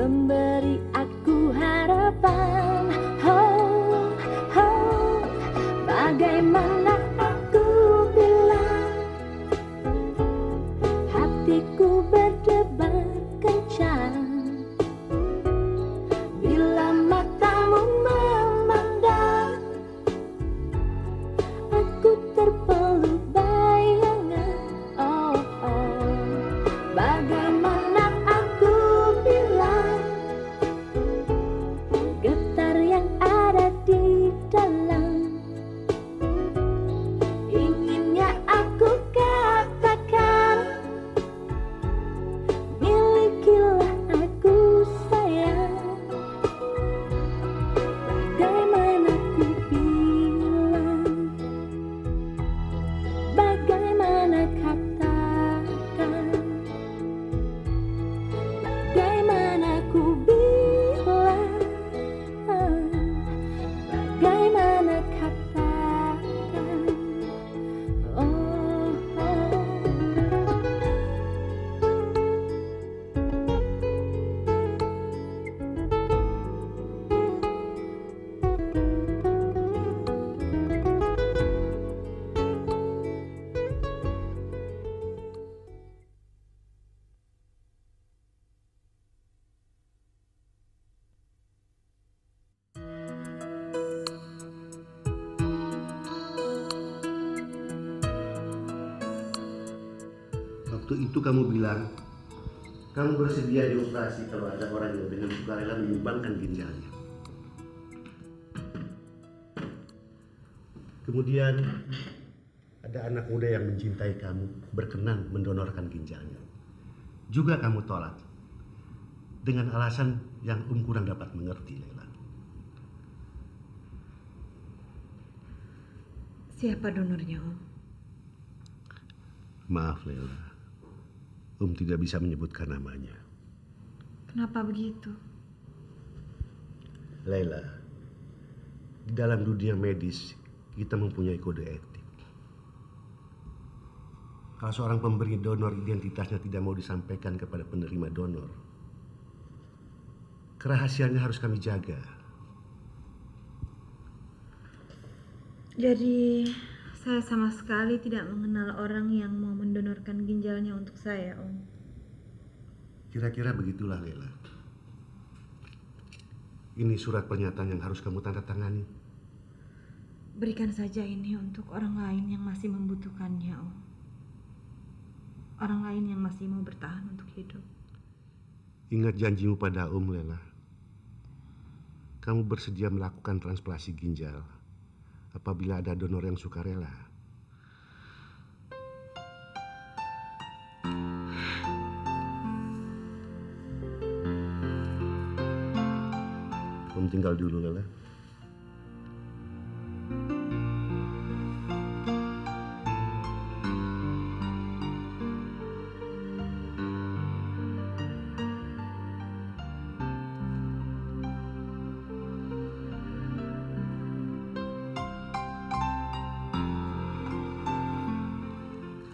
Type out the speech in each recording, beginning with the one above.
memberi aku harapan. Oh, oh, bagaimana aku bilang, hatiku berdebar kencang bila matamu memandang. Aku terpeluk bayangan. Oh, oh, bagaimana aku bilang, getar yang ada di dalam. Inginnya aku katakan, milikilah aku sayang. Bagaimana ku bilang, bagaimana katakan, bagaimana ku bilang, bagaimana katakan. Oh, oh. Waktu itu kamu bilang kamu bersedia dioperasi kalau ada orang yang dengan sukarela menyumbangkan ginjalnya. Kemudian ada anak muda yang mencintai kamu berkenan mendonorkan ginjalnya. Juga kamu tolak dengan alasan yang kurang dapat mengerti, Lela. Siapa donornya, Om? Maaf, Lela. Tidak bisa menyebutkan namanya. Kenapa begitu? Lela, di dalam dunia medis kita mempunyai kode etik. Kalau seorang pemberi donor identitasnya tidak mau disampaikan kepada penerima donor, kerahasiaannya harus kami jaga. Jadi saya sama sekali tidak mengenal orang yang mau mendonorkan ginjalnya untuk saya, Om. Kira-kira begitulah, Lela. Ini surat pernyataan yang harus kamu tanda tangani. Berikan saja ini untuk orang lain yang masih membutuhkannya, Om. Orang lain yang masih mau bertahan untuk hidup. Ingat janjimu pada Lela. Kamu bersedia melakukan transplantasi ginjal apabila ada donor yang sukarela. Tinggal dulu, Lela.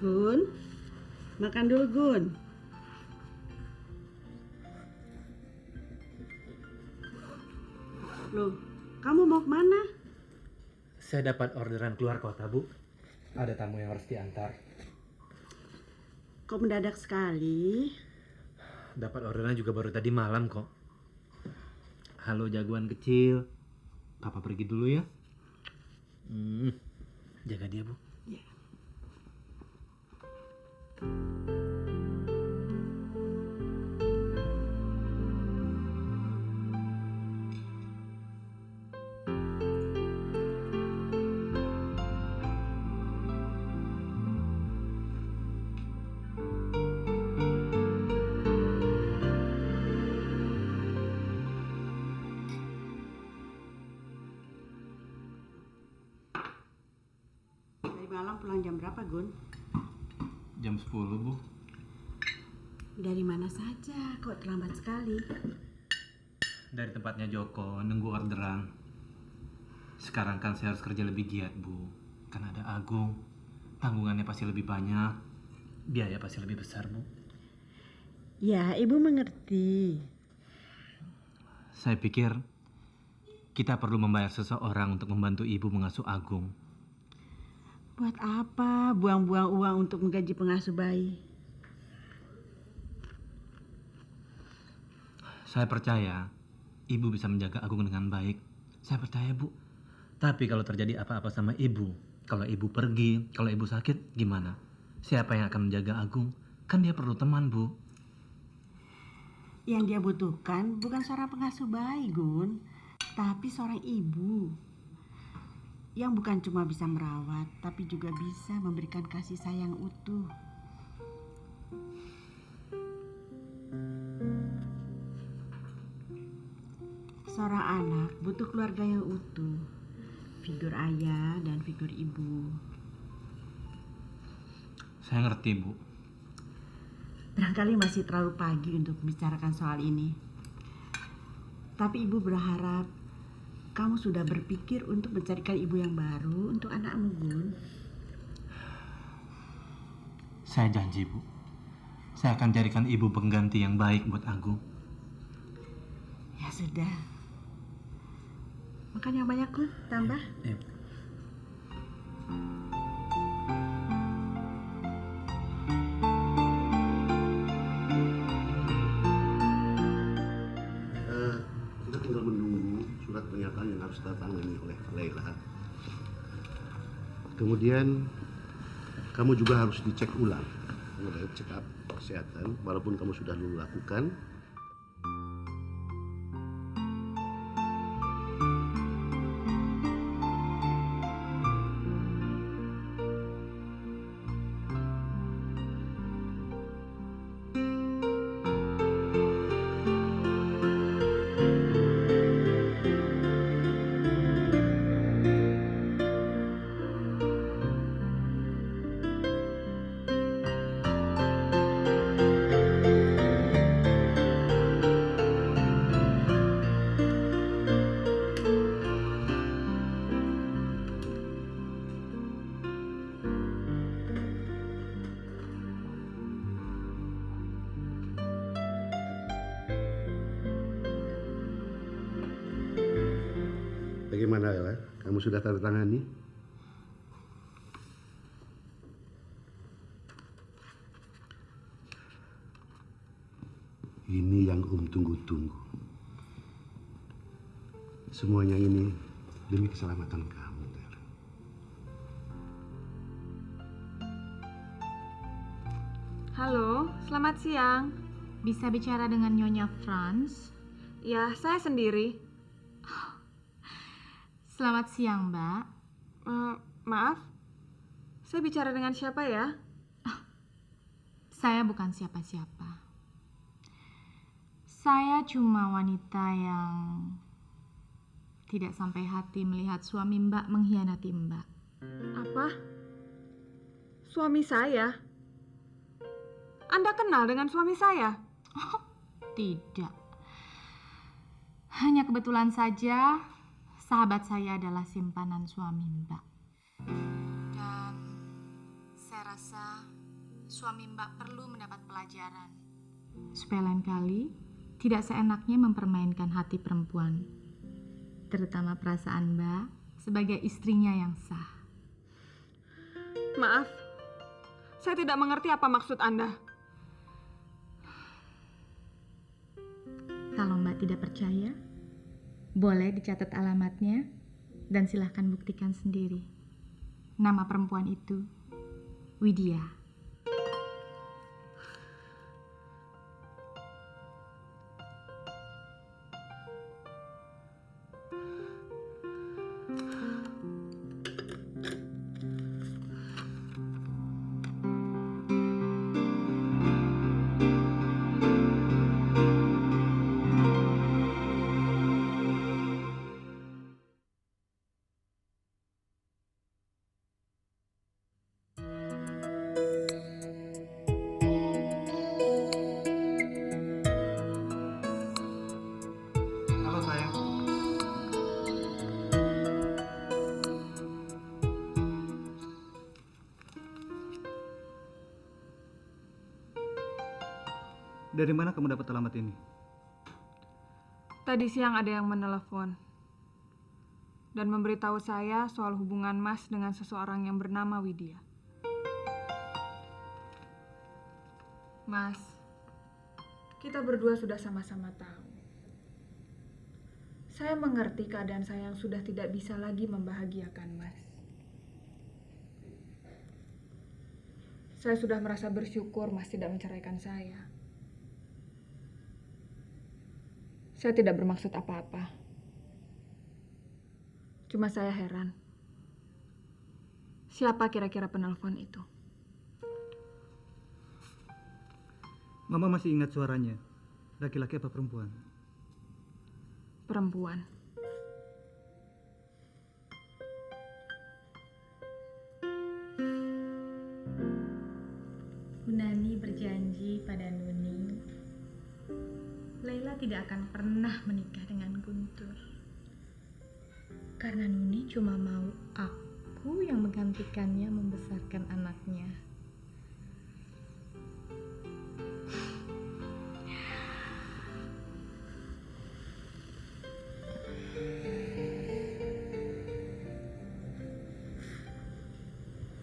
Gun, makan dulu, Gun. Loh, kamu mau kemana? Saya dapat orderan keluar kota, Bu. Ada tamu yang harus diantar. Kok mendadak sekali? Dapat orderan juga baru tadi malam kok. Halo jagoan kecil. Papa pergi dulu ya. Jaga dia, Bu. Ya. Malam pulang jam berapa, Gun? Jam 10, Bu. Dari mana saja kok terlambat sekali? Dari tempatnya Joko, nunggu orderan. Sekarang kan saya harus kerja lebih giat, Bu. Kan ada Agung. Tanggungannya pasti lebih banyak. Biaya pasti lebih besar, Bu. Ya, Ibu mengerti. Saya pikir kita perlu membayar seseorang untuk membantu ibu mengasuh Agung. Buat apa buang-buang uang untuk menggaji pengasuh bayi? Saya percaya ibu bisa menjaga Agung dengan baik. Saya percaya, Bu. Tapi kalau terjadi apa-apa sama ibu, kalau ibu pergi, kalau ibu sakit, gimana? Siapa yang akan menjaga Agung? Kan dia perlu teman, Bu. Yang dia butuhkan bukan seorang pengasuh bayi, Gun, tapi seorang ibu yang bukan cuma bisa merawat, tapi juga bisa memberikan kasih sayang utuh. Seorang anak butuh keluarga yang utuh, figur ayah dan figur ibu. Saya ngerti, Bu. Barangkali masih terlalu pagi untuk membicarakan soal ini. Tapi ibu berharap kamu sudah berpikir untuk mencarikan ibu yang baru untuk anakmu, Gun. Saya janji, Bu. Saya akan carikan ibu pengganti yang baik buat Agung. Ya sudah. Makan yang banyak, Gun. Tambah. Ya. Kita tinggal menunggu surat pernyataan yang harus ditangani oleh Laila. Kemudian kamu juga harus dicek ulang, mulai check up kesehatan, walaupun kamu sudah dulu lakukan. Bagaimana, Ella? Kamu sudah tanda tangani? Ini yang tunggu-tunggu. Semuanya ini demi keselamatan kamu, Ella. Halo, selamat siang. Bisa bicara dengan Nyonya Franz? Ya, saya sendiri. Selamat siang, Mbak. Maaf, saya bicara dengan siapa ya? Saya bukan siapa-siapa. Saya cuma wanita yang tidak sampai hati melihat suami Mbak mengkhianati Mbak. Apa? Suami saya? Anda kenal dengan suami saya? Tidak. Hanya kebetulan saja sahabat saya adalah simpanan suami Mbak. Dan saya rasa suami Mbak perlu mendapat pelajaran. Supaya lain kali tidak seenaknya mempermainkan hati perempuan. Terutama perasaan Mbak sebagai istrinya yang sah. Maaf, saya tidak mengerti apa maksud Anda. Kalau Mbak tidak percaya, boleh dicatat alamatnya dan silahkan buktikan sendiri. Nama perempuan itu Widya. Halo sayang. Dari mana kamu dapat alamat ini? Tadi siang ada yang menelepon dan memberitahu saya soal hubungan Mas dengan seseorang yang bernama Widya. Mas, kita berdua sudah sama-sama tahu. Saya mengerti keadaan saya yang sudah tidak bisa lagi membahagiakan Mas. Saya sudah merasa bersyukur Mas tidak menceraikan saya. Saya tidak bermaksud apa-apa. Cuma saya heran. Siapa kira-kira penelpon itu? Mama masih ingat suaranya. Laki-laki apa perempuan? Perempuan. Bu Nani berjanji pada Nuning, Laila tidak akan pernah menikah dengan Guntur. Karena Nuni cuma mau aku yang menggantikannya membesarkan anaknya.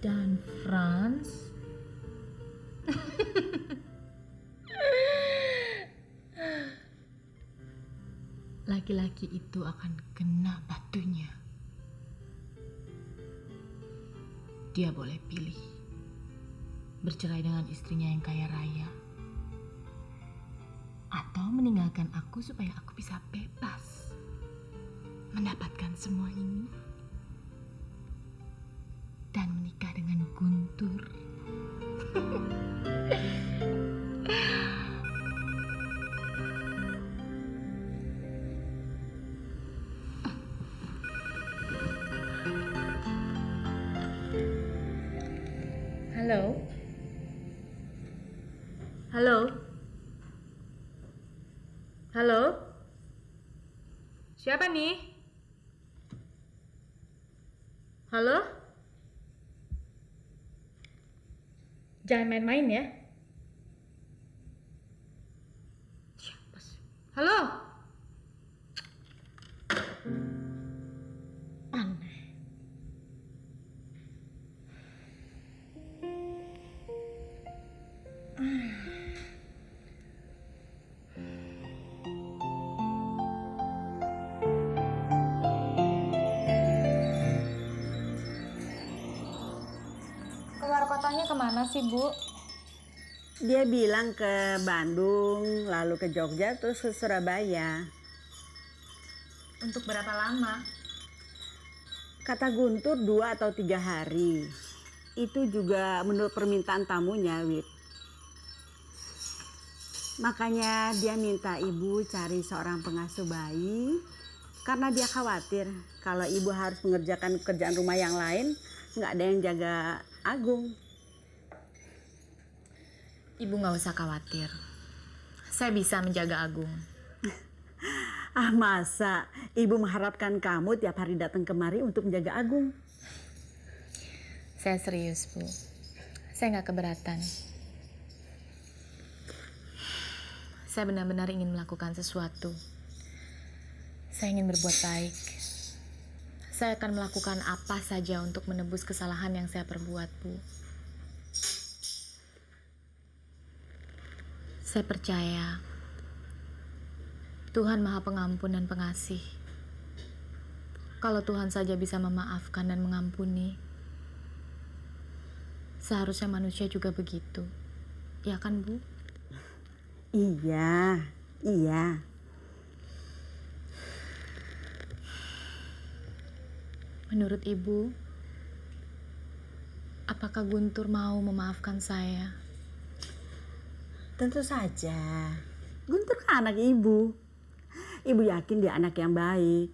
Dan Franz laki-laki itu akan kena batunya. Dia boleh pilih bercerai dengan istrinya yang kaya raya atau meninggalkan aku supaya aku bisa bebas mendapatkan semua ini dan menikah dengan Guntur. Halo? Halo? Halo? Siapa nih? Halo? Jangan main-main ya. Siapa sih? Halo? Aneh. Keluar kotanya kemana sih, Bu? Dia bilang ke Bandung, lalu ke Jogja, terus ke Surabaya. Untuk berapa lama? Kata Guntur 2 atau 3 hari. Itu juga menurut permintaan tamunya, Wit. Makanya dia minta ibu cari seorang pengasuh bayi. Karena dia khawatir kalau ibu harus mengerjakan pekerjaan rumah yang lain, nggak ada yang jaga Agung. Ibu nggak usah khawatir. Saya bisa menjaga Agung. Ah, masa ibu mengharapkan kamu tiap hari datang kemari untuk menjaga Agung? Saya serius, Bu. Saya nggak keberatan. Saya benar-benar ingin melakukan sesuatu. Saya ingin berbuat baik. Saya akan melakukan apa saja untuk menebus kesalahan yang saya perbuat, Bu. Saya percaya Tuhan Maha Pengampun dan Pengasih. Kalau Tuhan saja bisa memaafkan dan mengampuni, seharusnya manusia juga begitu. Ya kan, Bu? Iya, iya. Menurut Ibu, apakah Guntur mau memaafkan saya? Tentu saja. Guntur kan anak ibu. Ibu yakin dia anak yang baik.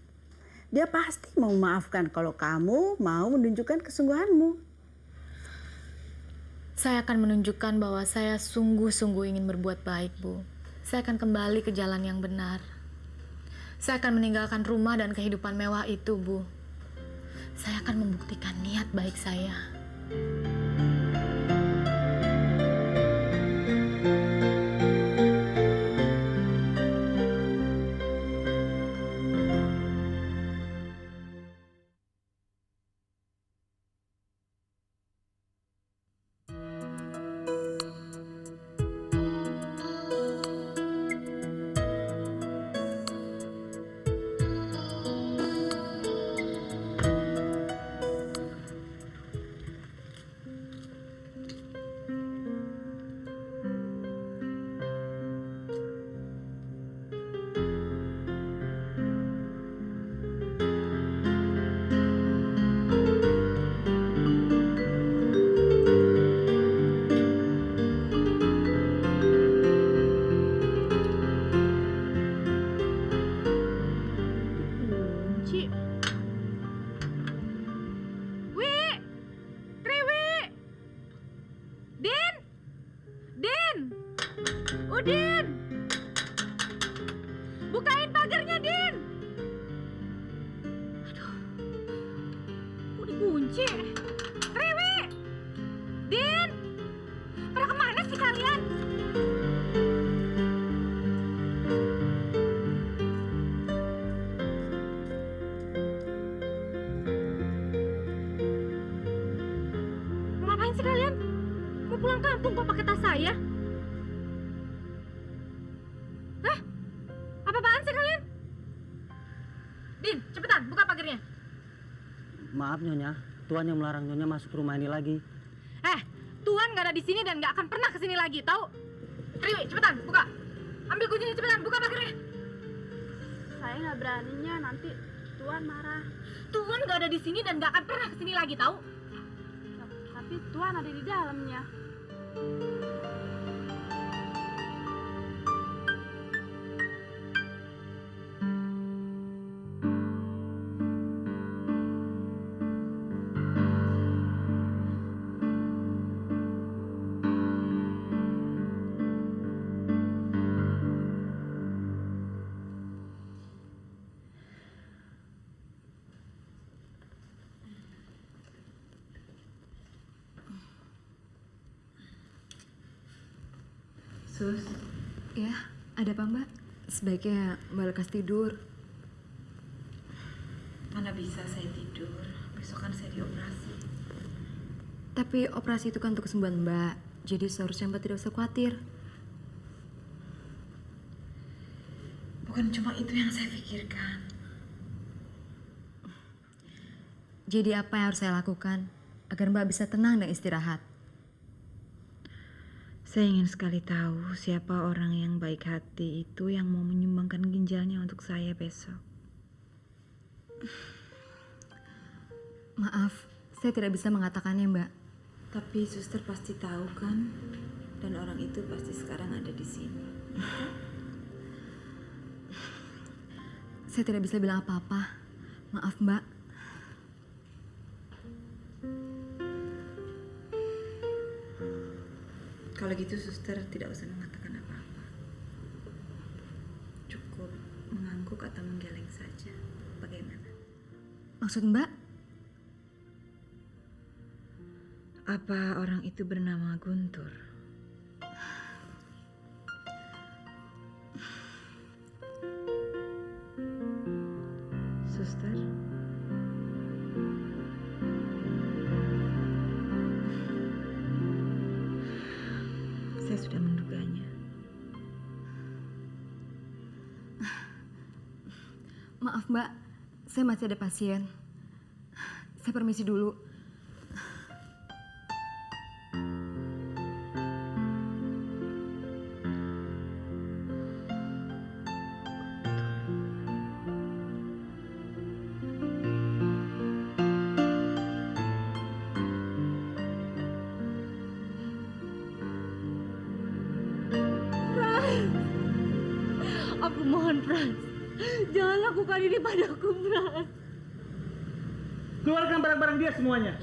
Dia pasti mau memaafkan kalau kamu mau menunjukkan kesungguhanmu. Saya akan menunjukkan bahwa saya sungguh-sungguh ingin berbuat baik, Bu. Saya akan kembali ke jalan yang benar. Saya akan meninggalkan rumah dan kehidupan mewah itu, Bu. Saya akan membuktikan niat baik saya. Bukain pagarnya, Din! Aduh, kok dikunci? Riwi! Din! Pada kemana sih kalian? Mau ngapain sih kalian? Mau pulang kampung kok pakai tas saya? Hah? Apa-apaan sih kalian? Din, cepetan buka pagarnya. Maaf Nyonya, Tuan yang melarang Nyonya masuk rumah ini lagi. Tuan nggak ada di sini dan nggak akan pernah kesini lagi, tahu? Riwi, cepetan buka. Ambil kuncinya cepetan, buka pagarnya. Saya nggak beraninya, nanti Tuan marah. Tuan nggak ada di sini dan nggak akan pernah kesini lagi, tahu? Tapi Tuan ada di dalamnya. Sus, ya ada apa Mbak? Sebaiknya Mbak lekas tidur. Mana bisa saya tidur, besok kan saya dioperasi. Tapi operasi itu kan untuk kesembuhan Mbak, jadi seharusnya Mbak tidak usah khawatir. Bukan cuma itu yang saya pikirkan. Jadi apa yang harus saya lakukan agar Mbak bisa tenang dan istirahat? Saya ingin sekali tahu siapa orang yang baik hati itu yang mau menyumbangkan ginjalnya untuk saya besok. Maaf, saya tidak bisa mengatakannya Mbak. Tapi suster pasti tahu kan? Dan orang itu pasti sekarang ada di sini. Saya tidak bisa bilang apa-apa. Maaf Mbak. Kalau gitu suster tidak usah mengatakan apa-apa. Cukup mengangguk atau menggeleng saja. Bagaimana? Maksud Mbak? Apa orang itu bernama Guntur? Suster? Saya sudah menduganya. Maaf Mbak, saya masih ada pasien. Saya permisi dulu. Aku mohon, Frans. Jangan lakukan ini padaku, Frans. Keluarkan barang-barang dia semuanya.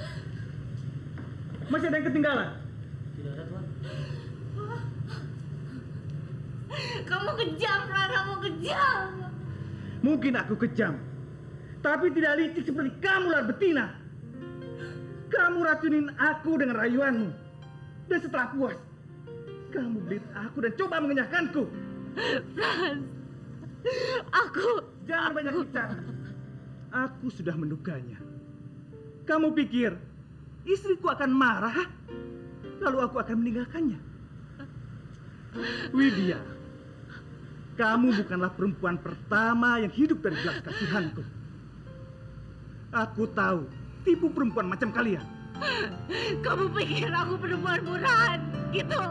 Masih ada yang ketinggalan? Tidak ada Tuan. Kamu kejam, Frans. Kamu kejam. Mungkin aku kejam, tapi tidak licik seperti kamu, Lar Betina. Kamu racunin aku dengan rayuanmu. Dan setelah puas, kamu belit aku dan coba mengenyahkanku. Frans, aku... Jangan banyak bicara. Aku sudah menduganya. Kamu pikir istriku akan marah? Lalu aku akan meninggalkannya? Widya, kamu bukanlah perempuan pertama yang hidup dari belas kasihanku. Aku tahu tipu perempuan macam kalian. Kamu pikir aku perempuan murahan, gitu?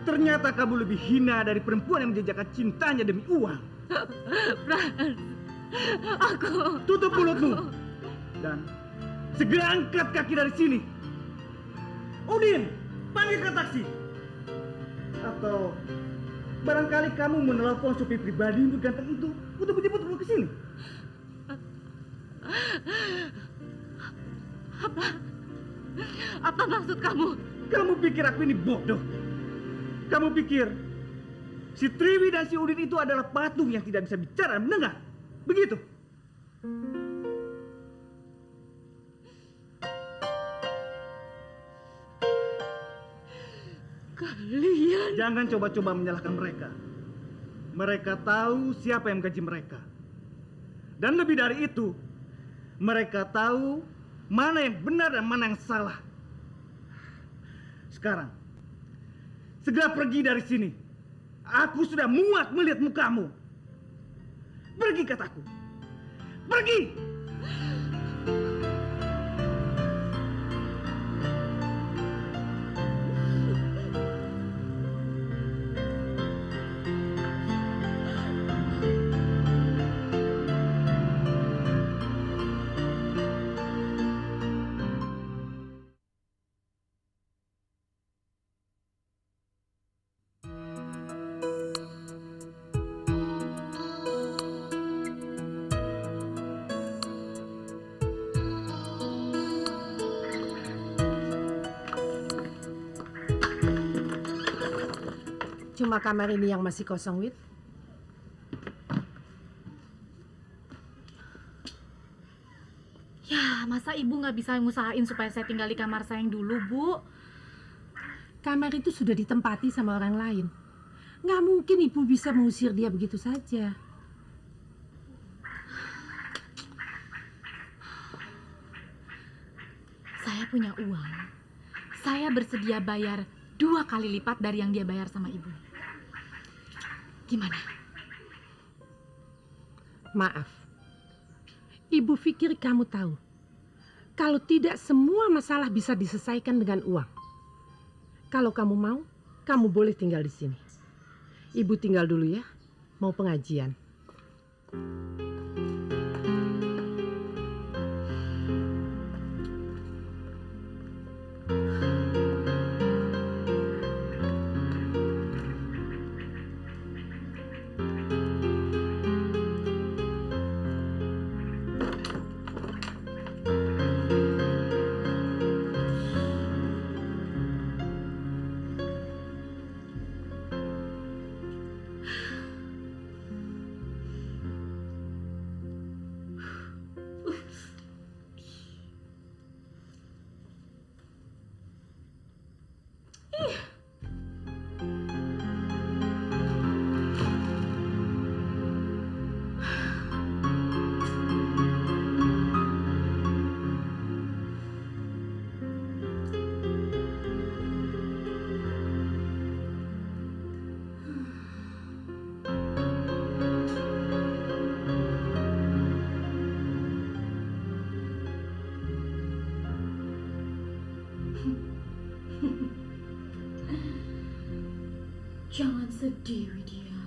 Ternyata kamu lebih hina dari perempuan yang menjajakan cintanya demi uang. Frans, aku... Tutup mulutmu dan segera angkat kaki dari sini. Udin, panggilkan taksi. Atau barangkali kamu menelpon supir pribadimu ganteng itu untuk menjemputmu ke sini. Apa maksud kamu? Kamu pikir aku ini bodoh? Kamu pikir si Triwi dan si Udin itu adalah patung yang tidak bisa bicara dan mendengar. Begitu. Kalian jangan coba-coba menyalahkan mereka. Mereka tahu siapa yang menggaji mereka. Dan lebih dari itu, mereka tahu mana yang benar dan mana yang salah. Sekarang, segera pergi dari sini. Aku sudah muak melihat mukamu. Pergi, kataku. Pergi! Cuma kamar ini yang masih kosong, Wit. Ya, masa ibu nggak bisa ngusahain supaya saya tinggal di kamar saya yang dulu, Bu? Kamar itu sudah ditempati sama orang lain. Nggak mungkin ibu bisa mengusir dia begitu saja. Saya punya uang. Saya bersedia bayar 2 kali lipat dari yang dia bayar sama ibu. Gimana? Maaf. Ibu pikir kamu tahu. Kalau tidak semua masalah bisa diselesaikan dengan uang. Kalau kamu mau, kamu boleh tinggal di sini. Ibu tinggal dulu ya. Mau pengajian. Jangan sedih, Widya.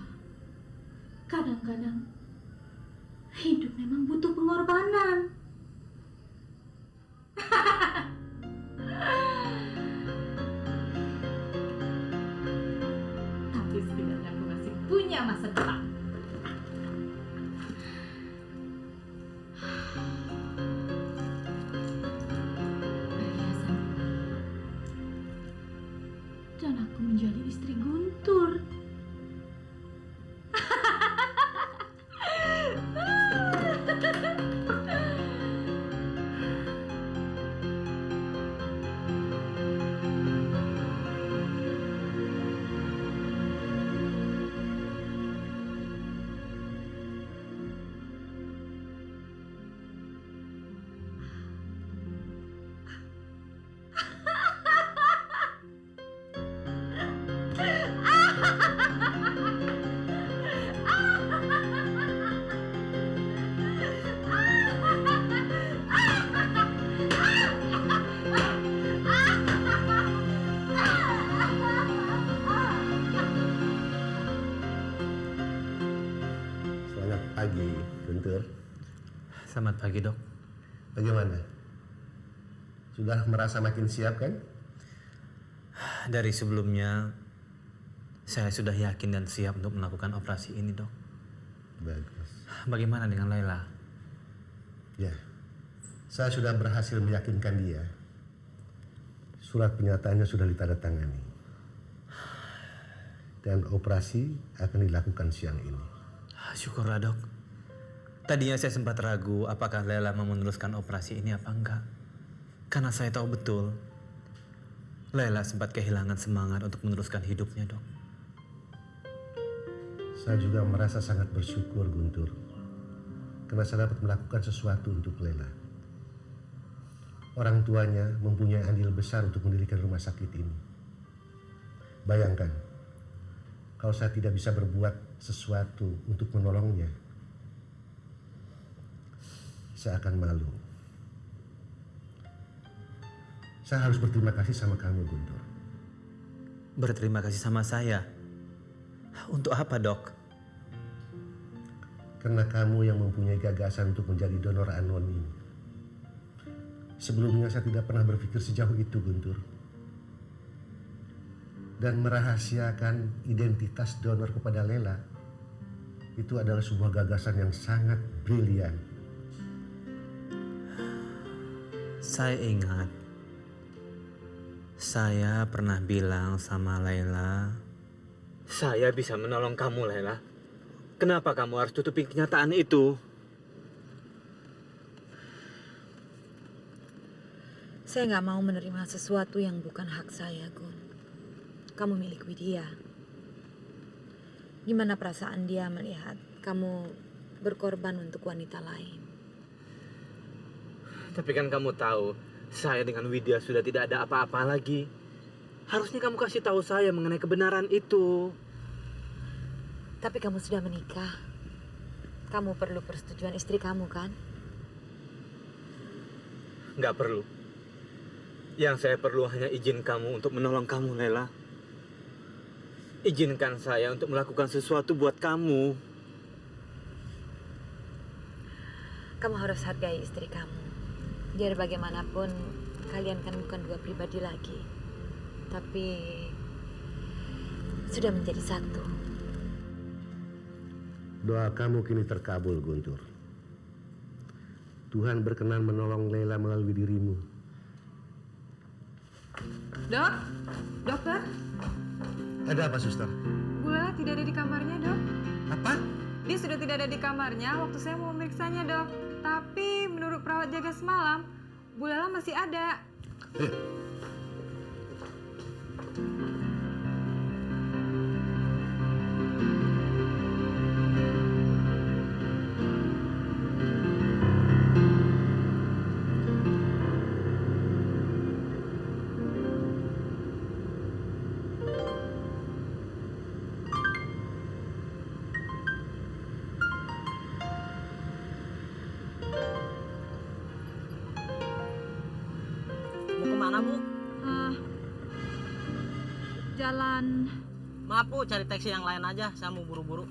Kadang-kadang hidup memang butuh pengorbanan. Tapi setidaknya aku masih punya masa depan. Perhiasan. Dan aku menjadi istri Guntur. Selamat pagi, Guntur. Selamat pagi, Dok. Bagaimana? Sudah merasa makin siap kan? Dari sebelumnya, saya sudah yakin dan siap untuk melakukan operasi ini, Dok. Bagus. Bagaimana dengan Laila? Ya, saya sudah berhasil meyakinkan dia. Surat pernyataannya sudah ditandatangani. dan operasi akan dilakukan siang ini. Syukurlah dok. Tadinya saya sempat ragu apakah Lela mau meneruskan operasi ini apa enggak. Karena saya tahu betul Lela sempat kehilangan semangat untuk meneruskan hidupnya dok. Saya juga merasa sangat bersyukur Guntur, karena saya dapat melakukan sesuatu untuk Lela. Orang tuanya mempunyai andil besar untuk mendirikan rumah sakit ini. Bayangkan, kalau saya tidak bisa berbuat sesuatu untuk menolongnya, saya akan malu. Saya harus berterima kasih sama kamu, Guntur. Berterima kasih sama saya? Untuk apa dok? Karena kamu yang mempunyai gagasan untuk menjadi donor anonim. Sebelumnya saya tidak pernah berpikir sejauh itu, Guntur. Dan merahasiakan identitas donor kepada Lela, itu adalah sebuah gagasan yang sangat brilian. Saya ingat, saya pernah bilang sama Lela, saya bisa menolong kamu Lela. Kenapa kamu harus tutupi kenyataan itu? Saya nggak mau menerima sesuatu yang bukan hak saya, Gun. Kamu milik Widya. Gimana perasaan dia melihat kamu berkorban untuk wanita lain? Tapi kan kamu tahu, saya dengan Widya sudah tidak ada apa-apa lagi. Harusnya kamu kasih tahu saya mengenai kebenaran itu. Tapi kamu sudah menikah. Kamu perlu persetujuan istri kamu, kan? Nggak perlu. Yang saya perlu hanya izin kamu untuk menolong kamu, Lela. Izinkan saya untuk melakukan sesuatu buat kamu. Kamu harus hargai istri kamu. Biar bagaimanapun, kalian kan bukan dua pribadi lagi. Tapi sudah menjadi satu. Doa kamu kini terkabul, Guntur. Tuhan berkenan menolong Lela melalui dirimu. Dok? Dokter? Ada apa, Suster? Bu Lela tidak ada di kamarnya, Dok. Apa? Dia sudah tidak ada di kamarnya waktu saya mau memeriksanya, Dok. Tapi menurut perawat jaga semalam, Bu Lela masih ada. Mau kemana Bu? Jalan. Maaf Bu, cari taksi yang lain aja. Saya mau buru-buru.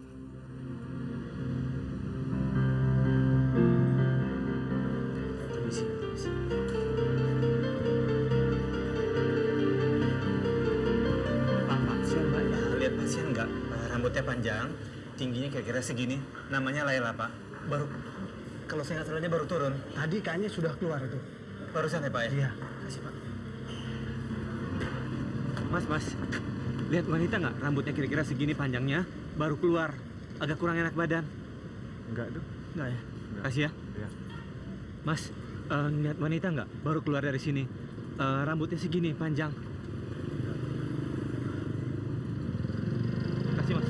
Pak, pasien Mbak ya. Lihat pasien nggak? Rambutnya panjang, tingginya kira-kira segini. Namanya Layla Pak. Baru, kalau saya nggak salahnya baru turun. Tadi kayaknya sudah keluar itu. Barusan ya Pak ya? Iya. Kasih Pak. Mas, lihat wanita nggak? Rambutnya kira-kira segini panjangnya, baru keluar. Agak kurang enak badan. Enggak, Dok. Enggak ya? Kasih ya. Iya. Mas, lihat wanita nggak? Baru keluar dari sini. Rambutnya segini, panjang. Kasih Mas.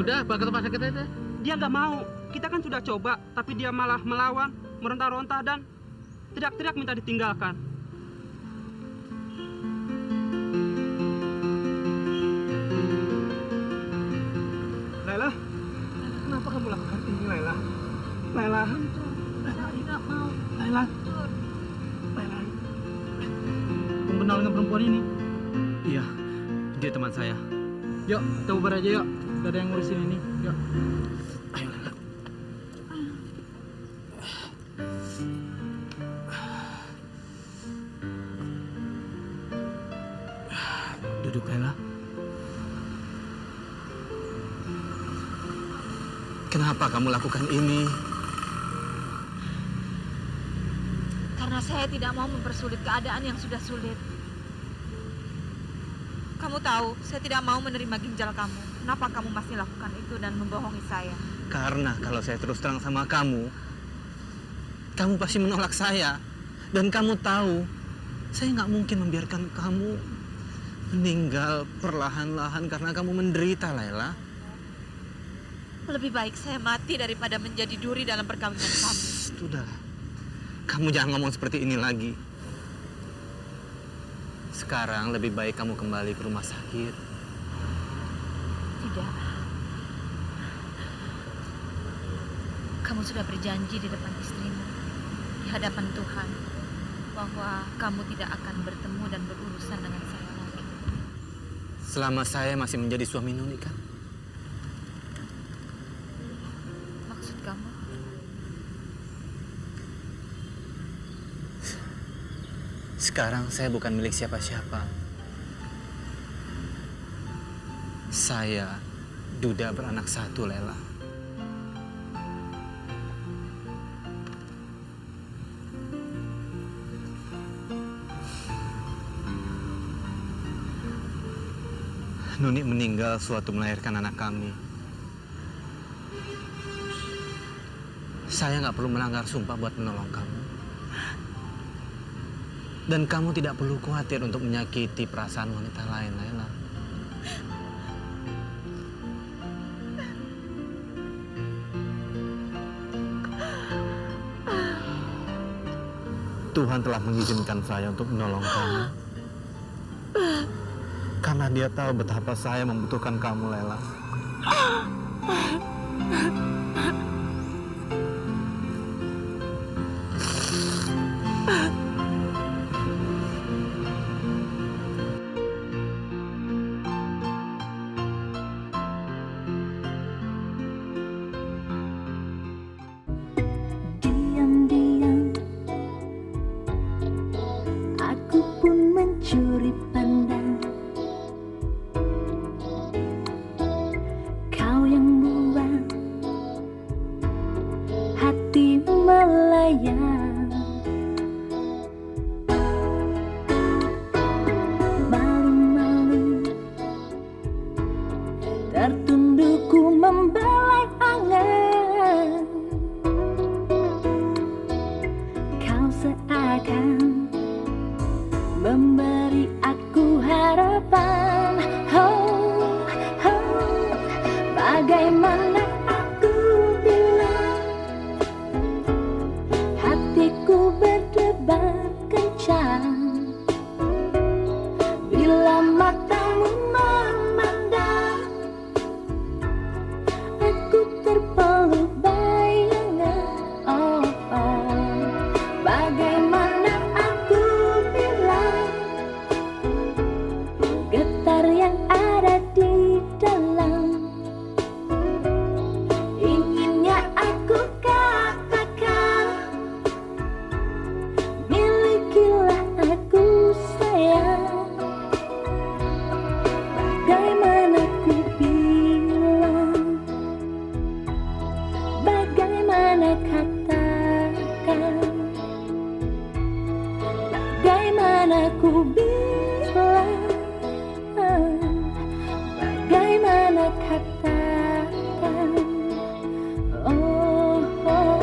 Sudah, bawa ke rumah sakit aja. Dia nggak mau. Kita kan sudah coba, tapi dia malah melawan, meronta-ronta dan teriak-teriak minta ditinggalkan. Laila, kenapa kamu lakukan ini, Laila? Laila, Laila tidak mau. Laila, Laila. Kamu kenal dengan perempuan ini? Iya, dia teman saya. Yuk, kita bubar aja yuk. Gak ada yang ngurusin ini. Yuk. Ayo, Lela. Duduk, Lela. Kenapa kamu lakukan ini? Karena saya tidak mau mempersulit keadaan yang sudah sulit. Kamu tahu, saya tidak mau menerima ginjal kamu. Kenapa kamu masih lakukan itu dan membohongi saya? Karena kalau saya terus terang sama kamu pasti menolak saya. Dan kamu tahu, saya nggak mungkin membiarkan kamu meninggal perlahan-lahan karena kamu menderita, Laila. Lebih baik saya mati daripada menjadi duri dalam perkawinan kami. Sudah, kamu jangan ngomong seperti ini lagi. Sekarang lebih baik kamu kembali ke rumah sakit. Tidak. Kamu sudah berjanji di depan istrimu, di hadapan Tuhan, bahwa kamu tidak akan bertemu dan berurusan dengan saya lagi. Selama saya masih menjadi suami Nuni, kan? Maksud kamu? Sekarang saya bukan milik siapa-siapa. Saya duda beranak satu, Lela. Nuni meninggal sewaktu melahirkan anak kami. Saya nggak perlu melanggar sumpah buat menolong kamu. Dan kamu tidak perlu khawatir untuk menyakiti perasaan wanita lain, Laila. Tuhan telah mengizinkan saya untuk menolong kamu. Karena Dia tahu betapa saya membutuhkan kamu, Laila. Diam-diam aku pun mencuri pandang kau yang buat hati melayang. Malu-malu tertundukku membelai angan. Kau seakan memberi aku harapan. Oh, oh, bagaimana aku bilang hatiku berdebar kencang bila matamu memandang. Aku terpeluk bayangan. Oh, oh, bagaimana aku bilang getar yang ada di dalam. Inginnya aku katakan, milikilah aku sayang. Bagaimana ku bilang, bagaimana katakan, bagaimana ku bilang, bagaimana katakan. Oh, oh.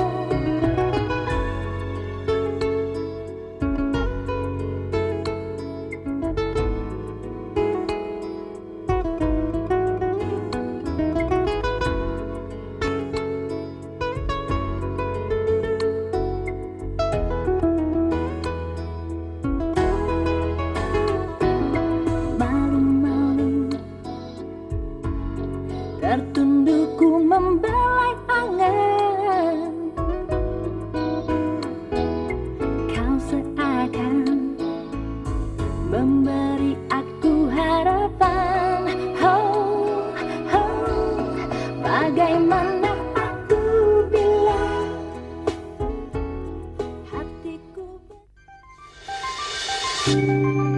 Thank you.